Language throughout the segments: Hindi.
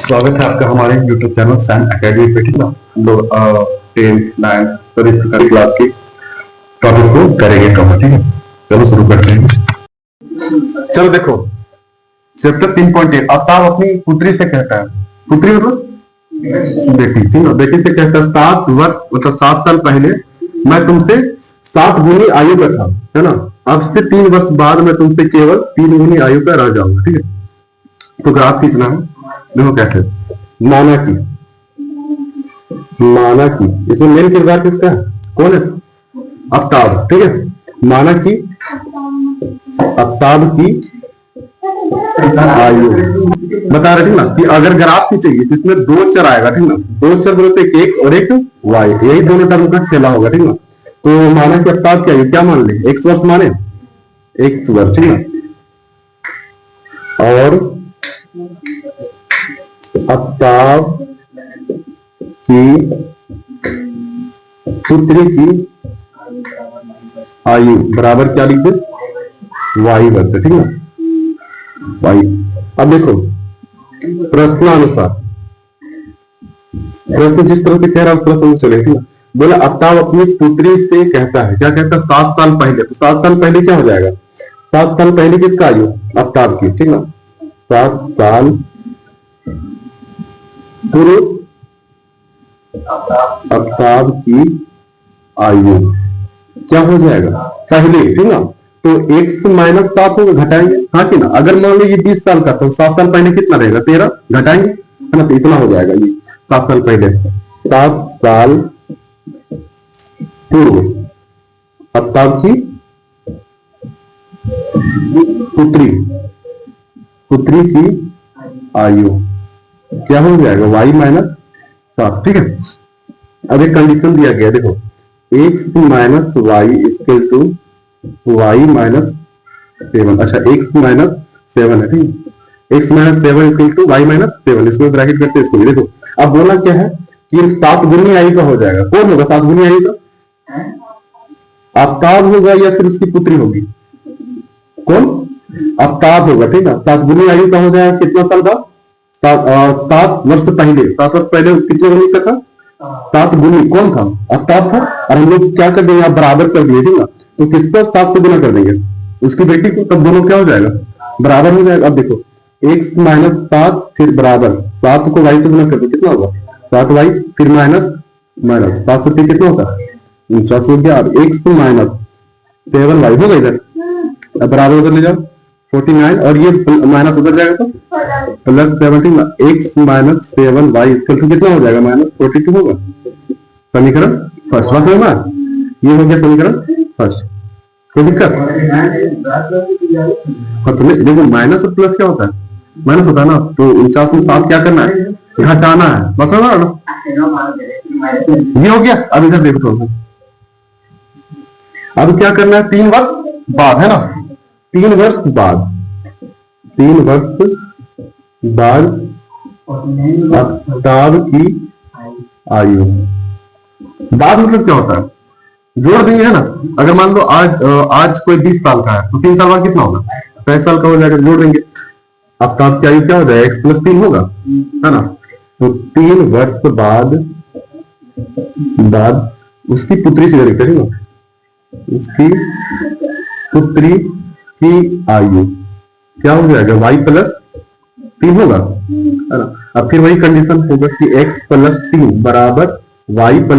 स्वागत है आपका हमारे YouTube चैनल सैन एकेडमी पे। ठीक ना, हम लोग 10th 9th सभी प्रकार क्लास के टॉपिक को करेंगे कवर। ठीक है, चलो शुरू करते हैं। चलो देखो, चैप्टर 3.1 अवतार अपनी पुत्री से कहता है, पुत्री मतलब बेटी, ठीक ना, बेटी से कहता है 7 वर्ष मतलब 7 साल पहले मैं तुमसे 7 गुनी आयु का था, है ना, अब से 3 वर्ष बाद मैं तुमसे केवल 3 गुनी आयु का रह जाऊंगा। ठीक है, तो ग्राफ खींचना है। देखो कैसे, माना की इसमें मेन किरदार किसका है, कौन है, आफ्ताब। ठीक है, माना की आफ्ताब की आयु बता रहे, ठीक ना, कि अगर ग्राफ की चाहिए तो इसमें 2 चर आएगा। ठीक ना, 2 चर बोलते हैं, एक और एक वाई, यही दोनों टर्म का खेला होगा। ठीक ना, तो माना कि आफ्ताब की आयु क्या मान ले, 1 वर्ष माने, 1 वर्ष। ठीक ना, और आफ्ताब की पुत्री की आयु बराबर क्या लिख दे, वाई वर्ष। ठीक है, वाई। अब देखो प्रश्नानुसार, प्रश्न जिस तरह से कह रहा है उस तरह से चले। ठीक है, बोला आफ्ताब अपनी पुत्री से कहता है, क्या कहता है, 7 साल पहले। तो 7 साल पहले क्या हो जाएगा, 7 साल पहले किसका आयु, आफ्ताब की। ठीक ना, 7 साल पूर्व आफ्ताब की आयु क्या हो जाएगा पहले। ठीक ना, तो 1 से -7 को घटाएंगे, हाँ कि ना। अगर मान लो ये 20 साल का, तो 7 साल पहले कितना रहेगा, 13 घटाएंगे, है ना, तो इतना हो जाएगा ये 7 साल पहले। 7 साल पूर्व आफ्ताब की पुत्री की आयु क्या हो जाएगा, वाई -7। ठीक है, अब एक कंडीशन दिया गया, देखो x minus Y equal to Y -7। अच्छा, x -7 है, ठीक है, x -7 इक्वल टू वाई -7, इसको ब्रैकेट करते हैं इसको। देखो अब बोला क्या है कि 7 गुनी आयु का हो जाएगा। कौन होगा 7 गुनी आयु का, आफ्ताब होगा या फिर उसकी पुत्री होगी, कौन, आफ्ताब होगा। ठीक है, 7 गुनी आयु का हो जाएगा कितना साल का, 7 वर्ष पहले। 7 वर्ष पहले कितने गुनी का था, 7 गुनी कौन था, आफ्ताब था। और हम लोग क्या कर देंगे, आप बराबर कर दिए, ठीक ना, तो किसको 7 से गुना कर देंगे, उसकी बेटी को, तब दोनों क्या हो जाएगा, बराबर हो जाएगा। अब देखो x -7 फिर बराबर 7 को y से गुना कर दो, कितना होगा 7 y, फिर माइनस 7 से कितना होगा 49 हो गया। अब x -7 y होगा इधर, अब बराबर उधर ले जाओ 49, और ये माइनस उधर जाएगा तो +17, x -7 y इक्वल टू कितना हो जाएगा, -42 होगा। समीकरण फर्स्ट, बस होगा, ये हो गया समीकरण फर्स्ट। कोई दिक्कत, देखो माइनस और प्लस क्या होता है, माइनस होता है ना, तो 49 में 7 क्या करना है, घटाना है, बस होगा ना, ये हो गया। अब इधर देखो थोड़ा सा, अब क्या करना है, 3 वर्ष बाद, है ना, 3 वर्ष बाद आफ्ताब की आयु, बाद मतलब क्या होता है, जोड़ देंगे, है ना। अगर मान लो आज कोई 20 साल का है, तो 3 साल बाद कितना होगा, 35 साल का हो जाएगा, जोड़ देंगे। आफ्ताब की आयु क्या हो जाएगा, x + 3 होगा, है ना। तो 3 वर्ष बाद उसकी पुत्री से करेक्ट है ना, उसकी पुत्री की आयु क्या हो जाएगा, y + 3 होगा, है ना। अब फिर वही कंडीशन होगा कि x + 3 बराबर y +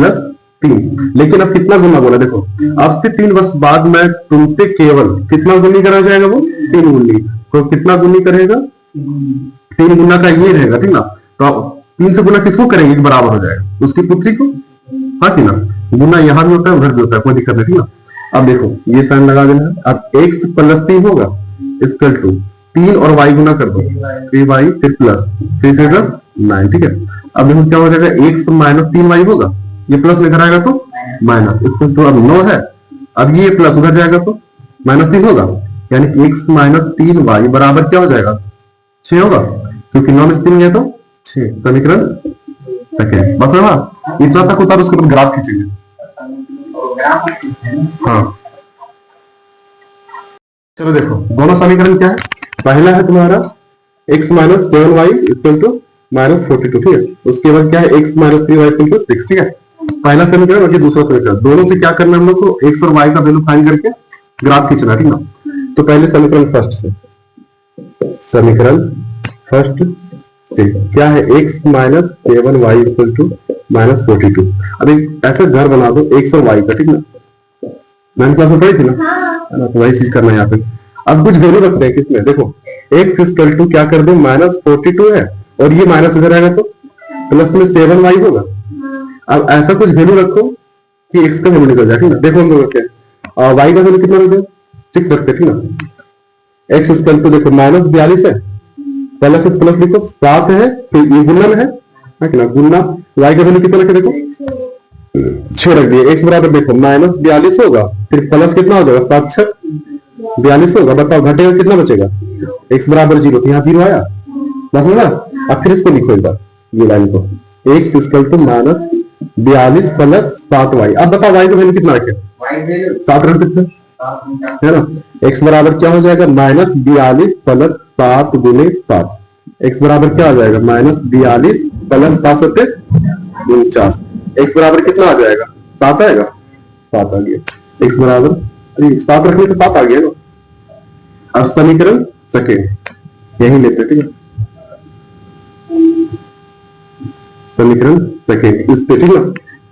3, लेकिन अब कितना गुना बोला, देखो अब से 3 वर्ष बाद मैं तुमसे केवल कितना गुनी करा जाएगा, वो 3 गुनी, तो कितना गुनी करेगा, 3 गुना का ये रहेगा, ठीक ना। तो 3 से गुना किसको करेंगे, बराबर हो जाएगा उसकी पुत्री को, हाँ कि ना। गुना यहाँ भी होता है उधर भी होता है, कोई दिक्कत नहीं, ठीक ना। अब देखो ये साइन लगा देना है, अब x + 3 होगा इक्वल टू 3 और y गुना कर दो, 3y फिर प्लस 9, ठीक है। अब देखो क्या हो जाएगा, x -3y होगा, ये प्लस लेकर आएगा तो माइनस, इसको तो अब 9 है, अब ये प्लस उधर जाएगा तो -3 होगा, यानी x -3y बराबर क्या हो जाएगा, 6 होगा, क्योंकि 9 में से 3 गया तो 6। समीकरण सेकंड, बस है ना, इतना तक होता है, उसके बाद ग्राफ खींचेंगे। हाँ चलो देखो दोनों समीकरण क्या है, पहला है तुम्हारा x -7y इक्वल टू -42, ठीक है। उसके बाद क्या है, x minus 3y equal to 6, ठीक है। पहला समीकरण बाकी दूसरा समीकरण, दोनों से क्या करना है हम लोग को, x और y का वैल्यू फाइंड करके ग्राफ खींचना, ठीक ना। तो पहले समीकरण फर्स्ट से, समीकरण फर्स्ट से क्या है, x minus 7y equal to -42। अब एक ऐसे घर बना दो x और y का, ठीक ना, मैंने क्लास में पढ़ी थी ना, है ना, तो वही चीज करना है यहाँ पे। अब कुछ वैल्यू रखते हैं किसमें, देखो x इक्वल टू क्या कर दो, -42 है, और ये माइनस इधर आएगा तो प्लस में 7y होगा। अब ऐसा कुछ वैल्यू रखो कि x का वैल्यू निकल जाए, ठीक ना। देखो हम लोग रखते हैं y का वैल्यू कितना रखते हैं, 6 रखते हैं, ठीक ना। x इक्वल टू देखो -42 है, पहले से प्लस लिखो, 7 है, फिर ये गुणन है ना, गुणना y का वैल्यू कितना रखे, देखो 6 रख दिए। x बराबर देखो -42 होगा, फिर प्लस कितना हो जाएगा, 7 6 42 होगा। बताओ घटेगा कितना बचेगा, x बराबर 0, तो यहाँ 0 आया, बस है ना। अब फिर इसको लिखो एक बार, ये लाइन को, x equal to -42 plus 7y। अब बताओ y का वैल्यू कितना रखे, 7 रख सकते है ना। x बराबर क्या हो जाएगा, -42 प्लस 7 गुणे 7। x बराबर क्या आ जाएगा, -42 प्लस 7 सत्ते 49। x बराबर कितना आ जाएगा, 7 आएगा, 7 आ गया। x बराबर 7 रखने तो 7 आ गया ना। अब समीकरण सेकेंड यही लेते हैं, ठीक है। समीकरण सेकेंड इससे, ठीक है,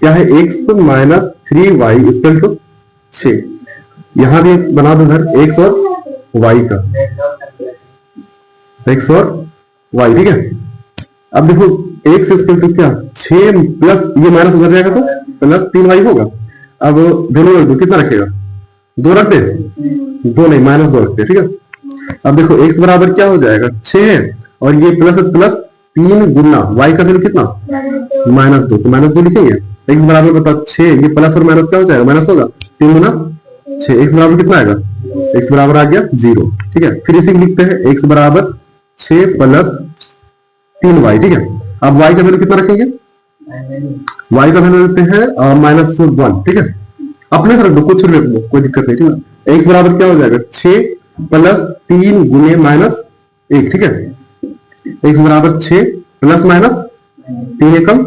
क्या है, x minus 3y equal to 6। यहां भी बना दो घर x और y का, x और y, ठीक है। अब देखो x इक्वल टू क्या, 6 प्लस ये माइनस उधर जाएगा तो प्लस 3y होगा। अब दोनों रख दो, कितना रखेगा, 2 रख दे, 2 नहीं -2 रखते, ठीक है। अब देखो x बराबर क्या हो जाएगा, 6 है, और ये प्लस प्लस 3 गुना y का वैल्यू कितना, -2, तो -2 लिखेंगे। x बराबर बताओ 6, ये प्लस और माइनस क्या हो जाएगा, माइनस होगा, 3 गुना 6, x बराबर कितना आएगा, x बराबर आ गया 0, ठीक है। फिर इसी लिखते हैं, x बराबर 6 प्लस 3y, ठीक है। अब y का वैल्यू कितना रखेंगे, y का वैल्यू रखते हैं -1, ठीक है। अपने से रख दो, कुछ रख दो, कोई दिक्कत नहीं, ठीक है। x बराबर क्या हो जाएगा, 6 प्लस 3 गुने -1, ठीक है। x बराबर 6 प्लस माइनस 3 एकम,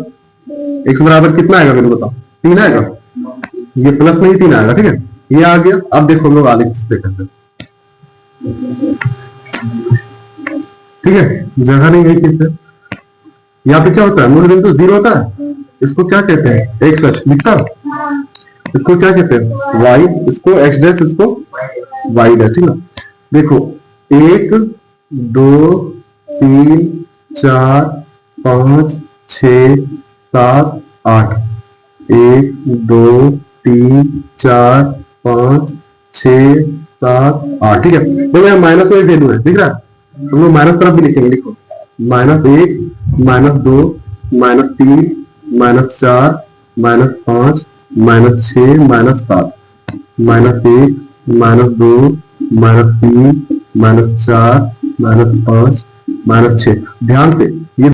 x बराबर कितना आएगा, मेरे बताओ 3 आएगा, ये प्लस में ही 3 आएगा, ठीक है, ये आ गया। अब देखो हम लोग आगे कैसे, ठीक है, जगह नहीं गई किससे। यहाँ पे क्या होता है, मूल बिंदु 0 होता है, इसको क्या कहते हैं, x अक्ष लिखता, इसको क्या कहते हैं, y, इसको x डैश, इसको y डैश, ठीक है। देखो 1 2 3 4 5 6 7 8, 1 2 3 4 5 6 7 8, ठीक है। देखो यहाँ माइनस में वैल्यू है, दिख रहा है, हम लोग माइनस तरफ भी लिखेंगे, लिखो -1 -2 -3 -4 -5 -6 -7, -1 -2 -3 -4 -5 -6। ध्यान से ये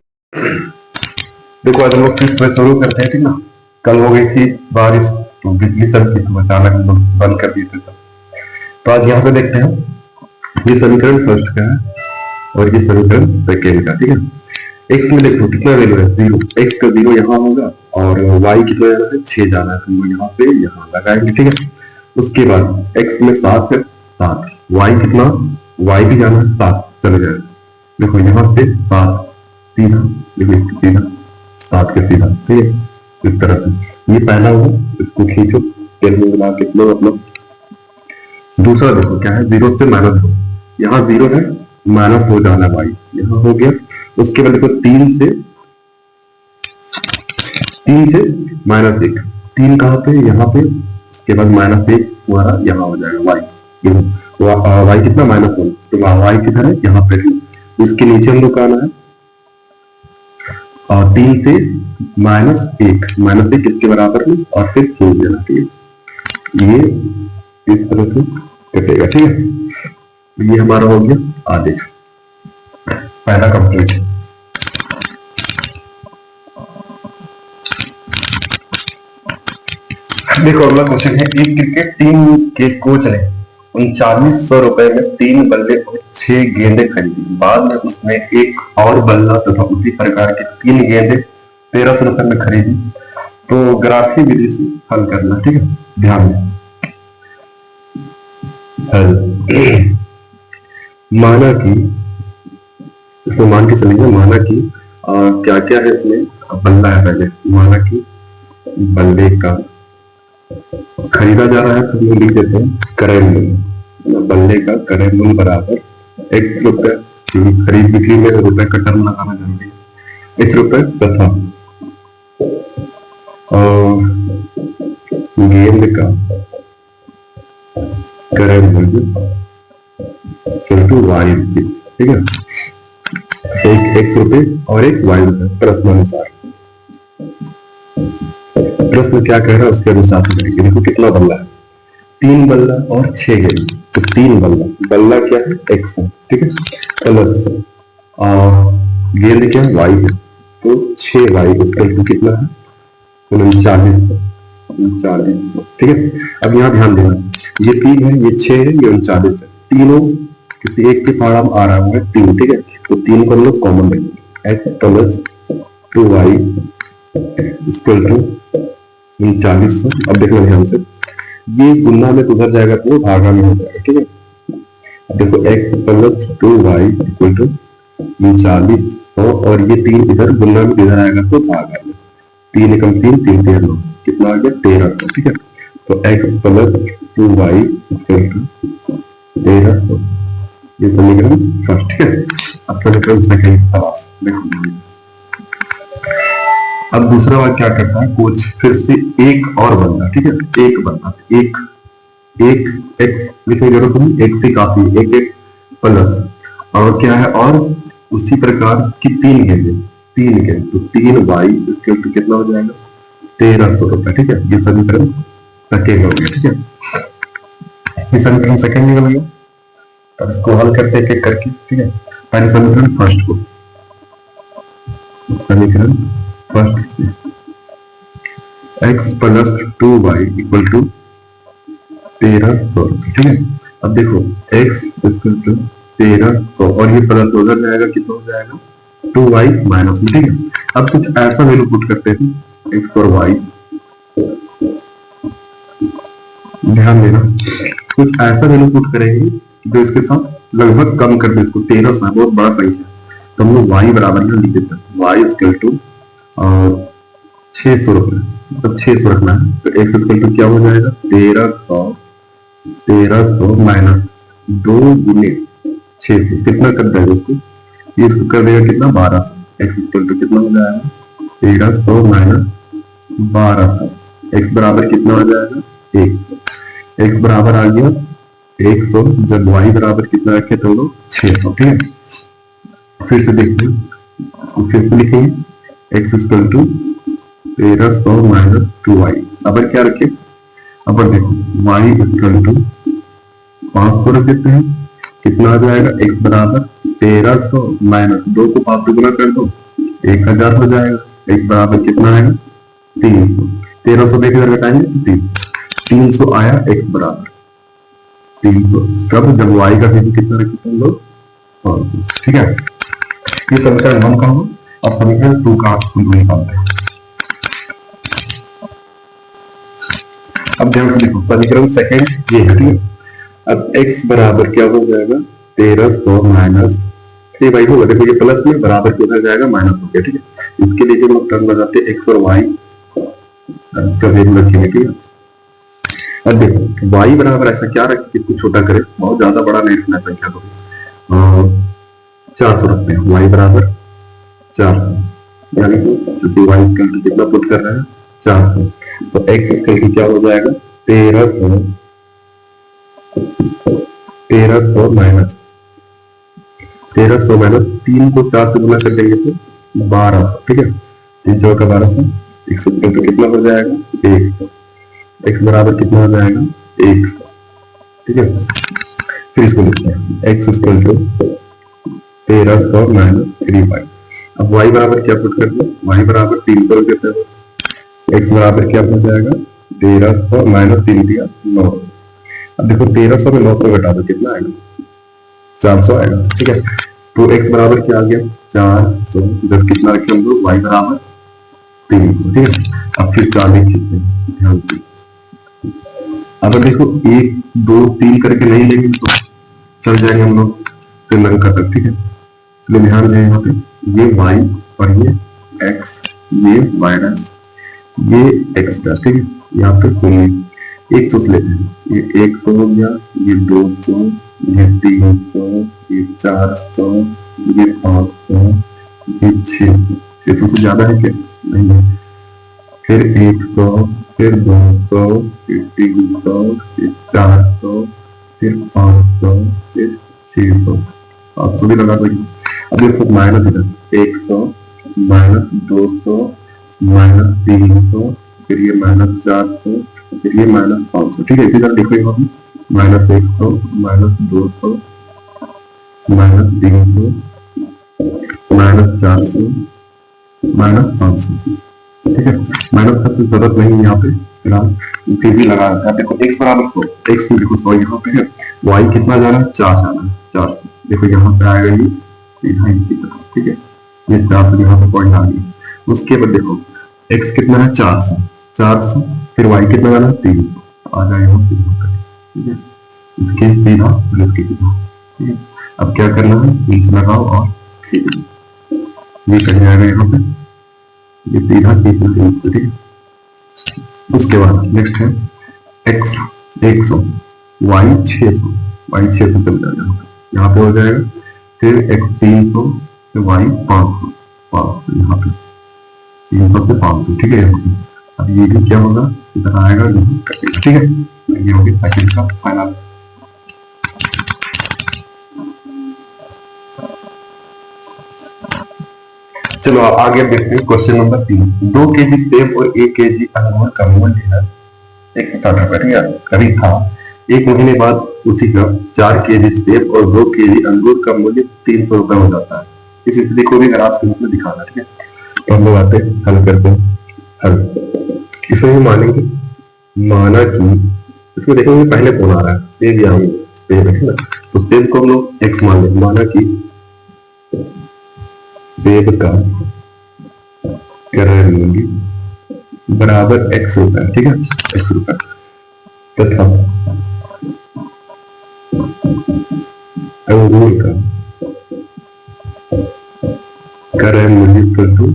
देखो, आज हम लोग फिर से शुरू करते हैं, ठीक ना। कल हो गई थी बारिश, तो बिजली चमकी, तो अचानक हम लोग बंद कर दिए थे सब। तो आज यहाँ से देखते हैं, ये समीकरण फर्स्ट का है और ये समीकरण सेकेंड का, ठीक है। x में देखो कितना वैल्यू है, 0, x का 0 यहाँ होगा, और y कितना जाना है, 6 जाना है, तो हम लोग यहाँ पे यहाँ लगाएंगे, ठीक है। उसके बाद x में 7 है, 7, y कितना, y भी जाना है 7, चले जाए, देखो यहाँ से 7 सीधा, देखो सीधा 7 के सीधा, ठीक है, इस तरह से। ये पहला होगा, इसको खींचो पेन में मिला के लो अपना। दूसरा देखो क्या है, 0 से -2, यहाँ 0 है, माइनस हो जाना y, यहाँ हो गया। उसके बाद देखो 3 से -1, 3 कहाँ पे, यहाँ पे, उसके बाद -1 हमारा यहाँ हो जाएगा y, y कितना, -1, तो y किधर है, यहाँ पे। इसके नीचे हम लोग आना है, और 3 से -1 इसके बराबर में, और फिर छोड़ देना, ठीक है। ये इस तरह से कटेगा, ठीक है। ये हमारा हो गया आगे, पहला कंप्लीट। देखो अगला क्वेश्चन है, एक क्रिकेट टीम के कोच ने ₹3900 में 3 बल्ले और 6 गेंदें खरीदी। बाद में उसने एक और बल्ला तथा उसी प्रकार के 3 गेंदें ₹1300 में खरीदी। तो ग्राफीय विधि से हल करना, ठीक है, ध्यान दें। हल माना कि इसमें मान के चलेंगे, माना कि क्या क्या है इसमें, बल्ला है पहले, माना कि बल्ले का खरीदा जा रहा है तो हम लिख देते हैं क्रय मूल्य। बल्ले का क्रय मूल्य बराबर x रुपए, खरीद बिक्री में रुपए का टर्म लगाना जरूरी है, x रुपए तथा गेंद का क्रय मूल्य y, ठीक है, एक x रुपए और एक y रुपए प्रश्नानुसार। प्रश्न क्या कह रहा है उसके अनुसार करेंगे। देखो कितना बल्ला है, 3 बल्ला और 6 गेंद, तो 3 बल्ला, बल्ला क्या है x है, ठीक है, प्लस गेंद क्या है y है, तो 6y इसका कितना है 39, ठीक है। अब यहाँ ध्यान देना, ये 3 है, ये 6 है, ये 39 है, तीनों किसी एक के पारा में आ रहा है 3, ठीक है, तो 3 को हम लोग कॉमन लेंगे, x plus 2y equal to 39। अब देखना ध्यान से, ये गुना में उधर जाएगा तो भागा में हो जाएगा, ठीक है। अब देखो x plus 2y equal to 3900 और ये 3 इधर गुना में इधर आएगा तो भागा में, 3 एकम 3, 3 3 9, कितना आ गया 1300, ठीक है। तो x plus 2y equal to 1300, ये समीकरण फर्स्ट, ठीक है। अब समीकरण सेकंड तलाश देखो। अब दूसरा वाक्य क्या करता है, कोच फिर से एक और बंदा, ठीक है, एक बंदा, एक x लिखने की जरूरत नहीं, एक से काफी, एक x प्लस और क्या है, और उसी प्रकार की 3 गेंदें, तो 3y इसके ऊपर कितना हो जाएगा 1300 रुपए, ठीक है। ये समीकरण सेकेंड हो गया, ठीक है, ये समीकरण सेकेंड निकल गया। तब इसको हल करते एक एक करके, ठीक है। पहले समीकरण फर्स्ट को, समीकरण फर्स्ट से x plus 2y equal to 1300, ठीक है। अब देखो x इक्वल टू 1300 और ये प्लस उधर जाएगा, कितना हो जाएगा 2y माइनस, ठीक है। अब कुछ ऐसा वैल्यू पुट करते हैं x और y, ध्यान देना, कुछ ऐसा वैल्यू पुट करेंगे जो इसके साथ लगभग कम कर दे इसको, 1300 बहुत बड़ा संख्या, तो हम लोग y बराबर में लिख देते हैं y इक्वल टू 600 रुपए, मतलब 600 रखना है, तो x इक्वल टू क्या हो जाएगा 1300 माइनस 2 गुने 600, कितना कर देगा इसको, ये इसको कर देगा कितना 1200, x इक्वल टू कितना हो जाएगा 1300 माइनस 1200, x बराबर कितना हो जाएगा 100, x बराबर आ गया 100, जब y बराबर कितना रखे तो लोग 600, ठीक है। फिर से देखते हैं, फिर से लिखेंगे x equal to 1300 minus 2y, अब क्या रखे, अब देखो y इक्वल टू 500 रख देते हैं, कितना आ जाएगा x बराबर 1300 माइनस 2 को 5 से गुना कर दो 1000 हो जाएगा, x बराबर कितना आएगा 300, 1300 देख इधर घटाएंगे 300 आया x बराबर 300, तब जब y का वैल्यू कितना रखे हम लोग 500, ठीक है। ये समीकरण 1 का हो, अब समीकरण 2 का निकालते हैं। अब ध्यान से देखो, समीकरण सेकंड ये है, ठीक है। अब x बराबर क्या हो जाएगा 1300 माइनस 3y होगा, देखो ये प्लस में बराबर किधर जाएगा माइनस हो गया, ठीक है। इसके लिए हम टर्म लगाते हैं x और y का वैल्यू रखेंगे, ठीक है। अब देखो y बराबर ऐसा क्या रखें, इसको छोटा करें, बहुत ज्यादा बड़ा नहीं रखना संख्या को, 400 रखते हैं, y बराबर 400, यानी कि y कितना पुट कर रहे हैं 400, तो x इक्वल क्या हो जाएगा 1300 माइनस 3 को 4 से गुना कर देंगे तो 1200, ठीक है, 3 4 का 1200, x इक्वल टू कितना हो जाएगा 100, x बराबर कितना हो जाएगा 100, ठीक है। फिर इसको लिखते हैं x equal to 1300 minus 3y, अब y बराबर क्या पुट कर दिया, y बराबर 300 रख देते हैं, x बराबर क्या हो जाएगा 1300 माइनस 3 दिया 900, अब देखो 1300 में 900 घटा दो कितना आएगा, 400 आएगा। ठीक है, तो x बराबर क्या आ गया 400, इधर कितना रखे हम लोग y बराबर 300। ठीक है, अब फिर 4 लिख सकते हैं ध्यान से। अगर देखो 1 2 3 करके नहीं लेंगे तो चल जाएंगे हम लोग श्रीलंका तक। ठीक है, तो ध्यान दें यहाँ पे ये y और ये x, ये माइनस ये x प्लस। ठीक है, यहाँ पे सुनिए 100 से लेते हैं, ये 100 हो गया, ये 200, ये 300, ये 400, ये 500, ये 600। 600 से ज्यादा है क्या, नहीं है। फिर 100, फिर 200, फिर 300, फिर 400, फिर 500, फिर 600, 500 भी लगा देंगे। अब देखो माइनस इधर 100 माइनस 200 माइनस 300, फिर ये माइनस 400, फिर ये माइनस 500। ठीक है, इसी तरह देखो यहाँ पे minus 100 minus 200 minus 300 minus 400 minus 500। ठीक है, माइनस का कोई जरूरत नहीं है यहाँ पे फिलहाल, फिर भी लगा रखा है। देखो x बराबर 100, x में देखो 100 यहाँ पे है, y कितना जाना है 4 जाना है, 400। देखो यहाँ पे आएगा ये सीधा इसी तरह। ठीक है, ये 400 यहाँ पे पॉइंट आ गया। उसके बाद देखो x कितना है 400, 400 फिर y कितना जाना है 300, आ जाएगा सीधा। ठीक है, इसके सीधा और इसके सीधा। ठीक है, अब क्या करना है बीच लगाओ और खींच लो, ये कहीं आएगा यहाँ पे, ये सीधा 300। ठीक है, उसके बाद नेक्स्ट है x 100 y 600, y 600 चल जाएगा यहाँ पे हो जाएगा। फिर x 300 फिर y 500, 500 यहाँ पे 300 से 500। ठीक है, यहाँ पे अब ये भी क्या होगा इधर आएगा यहाँ कटेगा। ठीक है, ये हो गया सेकंड का फाइनल। चलो आगे देखते हैं क्वेश्चन नंबर 3। 2 केजी सेब और 1 केजी अंगूर का मूल्य है 160 रुपए करीब था। 1 महीने बाद उसी का 4 केजी सेब और 2 केजी अंगूर का मूल्य 300 रुपए हो जाता है। इस स्थिति को भी ग्राफ के रूप में दिखाना। ठीक है, तो हम लोग आते हैं हल करते हैं। हल इसमें भी मानेंगे, माना कि इसमें देखेंगे पहले कौन आ रहा है सेब या अंगूर, सेब है ना, तो सेब को हम लोग x मान लेंगे। माना कि सेब का क्रय मूल्य बराबर x रुपए। ठीक है, x रुपए तथा अंगूर का क्रय मूल्य प्रति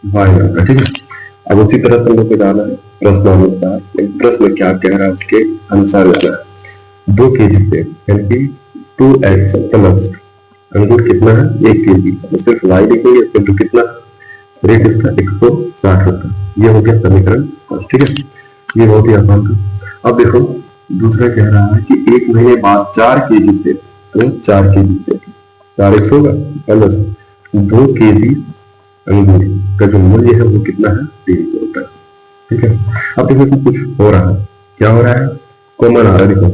y रुपए। ठीक है, अब उसी तरह से हम लोग को जाना है प्रश्नानुसार। प्रश्न क्या कह रहा है उसके अनुसार जाना है। 2 केजी सेब यानी कि 2x प्लस अंगूर कितना है 1 केजी, तो सिर्फ y लिखेंगे, फिर कितना रेट इसका 160 रुपए। ये हो गया समीकरण। ठीक है, ये बहुत ही आसान था। अब देखो दूसरा कह रहा है कि 1 महीने बाद 4 केजी से, तो 4 केजी से 4x होगा प्लस 2 केजी अंगूर का जो मूल्य है वो कितना है 300 रुपए। ठीक है, अब देखो कुछ हो रहा है, क्या हो रहा है कॉमन आ रहा है। देखो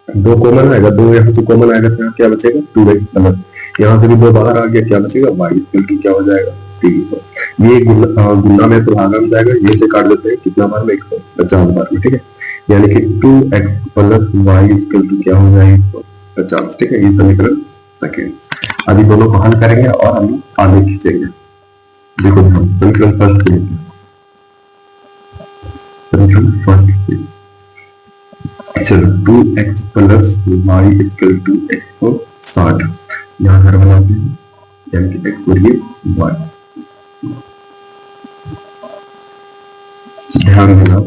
2 कॉमन आएगा, 2 यहाँ से कॉमन आएगा तो यहाँ क्या बचेगा 2x प्लस, यहाँ से भी 2 बाहर आ गया, क्या बचेगा y इक्वल टू क्या हो जाएगा 300। ये गुना में तो भागा में जाएगा, ये से काट देते हैं कितना बार में 150 बार में। ठीक है, यानी कि 2x plus y equal to क्या हो जाएगा 150। ठीक है, ये समीकरण सेकेंड। अभी दोनों को हल करेंगे और हम लोग आगे खींचेंगे। देखो समीकरण फर्स्ट से समीकरण फर्स्ट से चलो 2x plus y equal to 160 यहाँ घर बनाते हैं, यानी कि x और ये y। ध्यान देना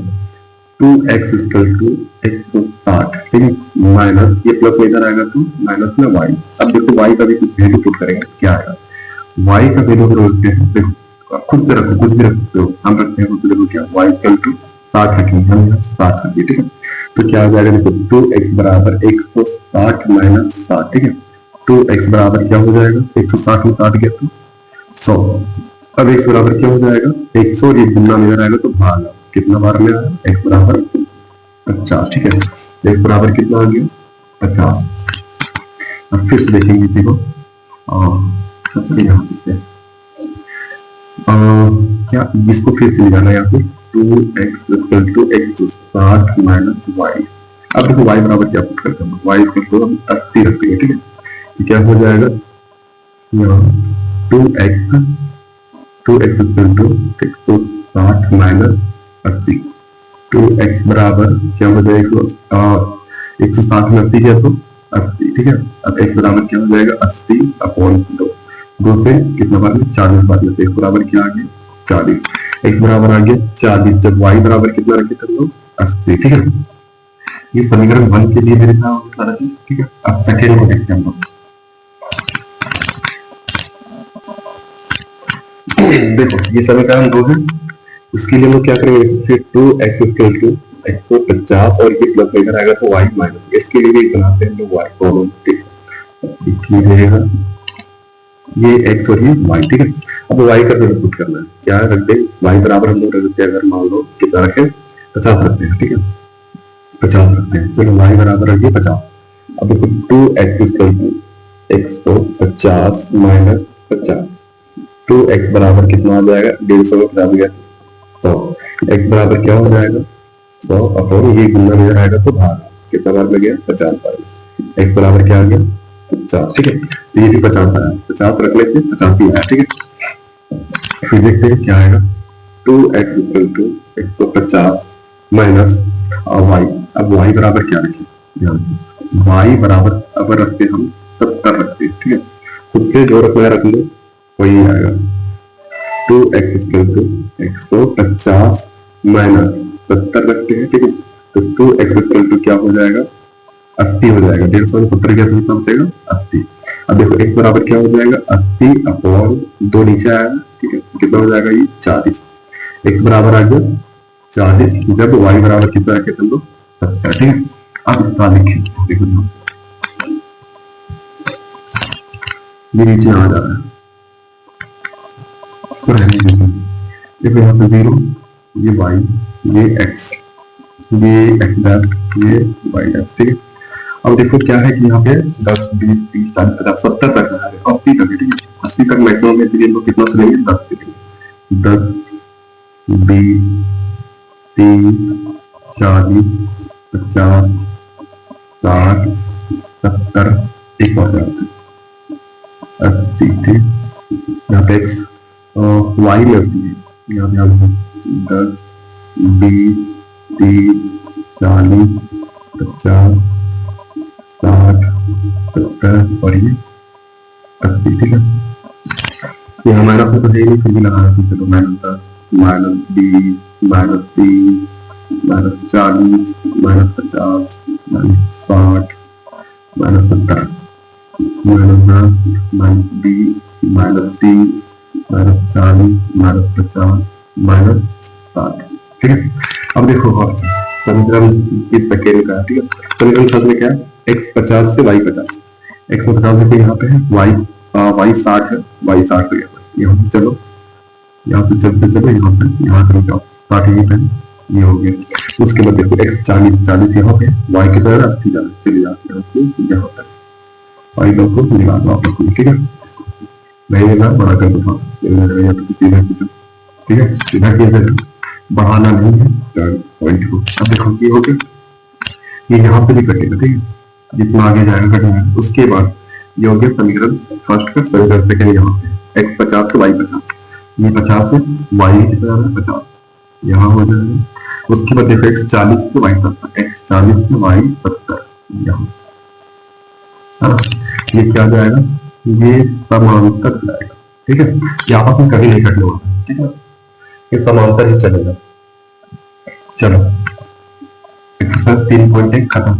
2x इक्वल टू 160। ठीक है, माइनस ये प्लस में इधर आएगा तो माइनस में y। अब देखो y का भी कुछ वैल्यू पुट करेंगे, क्या आएगा y का वैल्यू रखते हैं। देखो खुद से रखो, कुछ भी रख सकते हो, हम रखते हैं देखो क्या y इक्वल टू 60 रखेंगे, हम यहाँ 60 रखिए। ठीक है, तो क्या आ जाएगा देखो 2x बराबर 160 माइनस 60। ठीक है, 2x बराबर क्या हो जाएगा 160 में 60 गया तो 100। अब x बराबर क्या हो जाएगा 100 और ये गुना में आएगा तो भागा, कितना बार में आया x बराबर 50। ठीक है, x बराबर कितना आ गया 50। अब फिर से देखेंगे देखो सबसे यहाँ पे क्या इसको फिर से लिखाना है यहाँ पे 2x equal to 160 minus y। अब देखो y बराबर क्या पुट करते हैं, y इक्वल टू हम 80 रखते हैं, ठीक है। तो क्या हो जाएगा यहाँ 2x, 2x equal to 160 minus 80। 2x बराबर क्या हो जाएगा 160 में 80 है तो 80, ठीक है। अब x बराबर क्या हो जाएगा 80 अपॉन 2, 2 से कितना बार में 40 बार में, x बराबर क्या आ गया 40, x बराबर आ गया 40। जब y बराबर कितना रखे थे हम लोग 80, ठीक है। ये समीकरण 1 के लिए मेरे साथ सारा चीज, ठीक है। अब सेकेंड को देखते हैं हम लोग। देखो ये समीकरण 2 है, उसके लिए हम लोग क्या करेंगे, फिर 2x इक्वल टू 150 और ये प्लस इधर आएगा तो y माइनस, इसके लिए भी बनाते हैं हम लोग y कॉमन, ठीक रहेगा ये x और ये y, ठीक है। अब y का फिर पुट करना है, क्या रख दे y बराबर हम लोग रख देते हैं, अगर मान लो कितना रखे 50 रखते हैं, ठीक है 50 रखते हैं। चलो y बराबर रखिए 50। अब देखो 2x equal to 150 minus 50, 2x बराबर कितना आ जाएगा 150 में 50 गया 100, x बराबर क्या हो जाएगा 100 अपॉन ये गुना में आएगा तो भाग, कितना बार में गया 50 बार, x बराबर क्या आ गया 50, ठीक है। तो ये भी 50 आया, 50 रखने से 85 आया, ठीक है। फिर देखते हैं क्या आएगा 2x equal to 150 minus y। अब y बराबर क्या रखें, y बराबर अब रखते हम 70 रखते हैं, ठीक है। खुद से जो रखना है रख लो वही आएगा 2x इक्वल टू 150 माइनस 70 रखते हैं, ठीक है। तो 2x इक्वल टू क्या हो जाएगा 80 हो जाएगा, 150 में 70 क्या कितना बचेगा 80। अब देखो x बराबर क्या हो जाएगा 80 अपॉन 2 नीचे आया, ठीक है, कितना हो जाएगा ये 40, x बराबर आ गया 40। जब y बराबर कितना रखे हम लोग 70, ठीक है। अब इसका लिखिए, देखो ये नीचे आ जा रहा है, देखो यहाँ पे 0, ये y, ये x, ये x डैश, ये y डैश, ठीक है। अब देखो क्या है कि यहाँ पे 10 20 30 40 50 70 तक है, 80 तक है, ठीक है। 80 तक मैक्सिमम में इसलिए हम लोग कितना चलेंगे 10 चलेंगे, 10 20 30 40 50 60 70 एक बार जाते हैं 80, ठीक। यहाँ पे x y में 80 है, यहाँ पे 10 20 30 40 50 60 70 और ये 80, ठीक है। यहाँ माइनस में तो है नहीं, फिर भी लगा रहा, चलो -10 -20 -30 -40 -50 -60 -70 -10 -20 -30 -40 -50 -60, ठीक है। अब देखो और समीकरण इस सेकेंड का, ठीक है। समीकरण फर्स्ट में क्या है x 50 से y 50, x 50 है यहाँ पे है, y 60 है, y 60 पे यहाँ पे चलो, यहाँ पे चलते चलो यहाँ पे यहाँ करो जाओ 60 यहीं पे ये हो गया। उसके बाद देखो x 40 40 यहाँ पे, y की तरह 80 जाना, चले जाते हैं यहाँ पे, y लोग को मिला दो आपस में, ठीक है। नहीं मिला बड़ा कर दो, यहाँ पे सीधा खींचो, ठीक है, सीधा किया जाए, बढ़ाना नहीं है पॉइंट को। अब देखो ये हो गया, ये यहाँ पे भी कटेगा, ठीक है, जितना आगे जाएगा कटेगा। उसके बाद ये हो गया समीकरण फर्स्ट का, समीकरण सेकंड यहाँ पे x 50 से y 50, ये 50 से y 50 यहाँ हो जाएगा। उसके बाद देखो x 40 से y 70, x 40 से y 70 यहाँ, ये क्या जाएगा, ये समांतर जाएगा, ठीक है। ये आपस में कभी नहीं कटने वाला, ठीक है, ये समांतर ही चलेगा। चलो एक्सरसाइज 3.1 खत्म।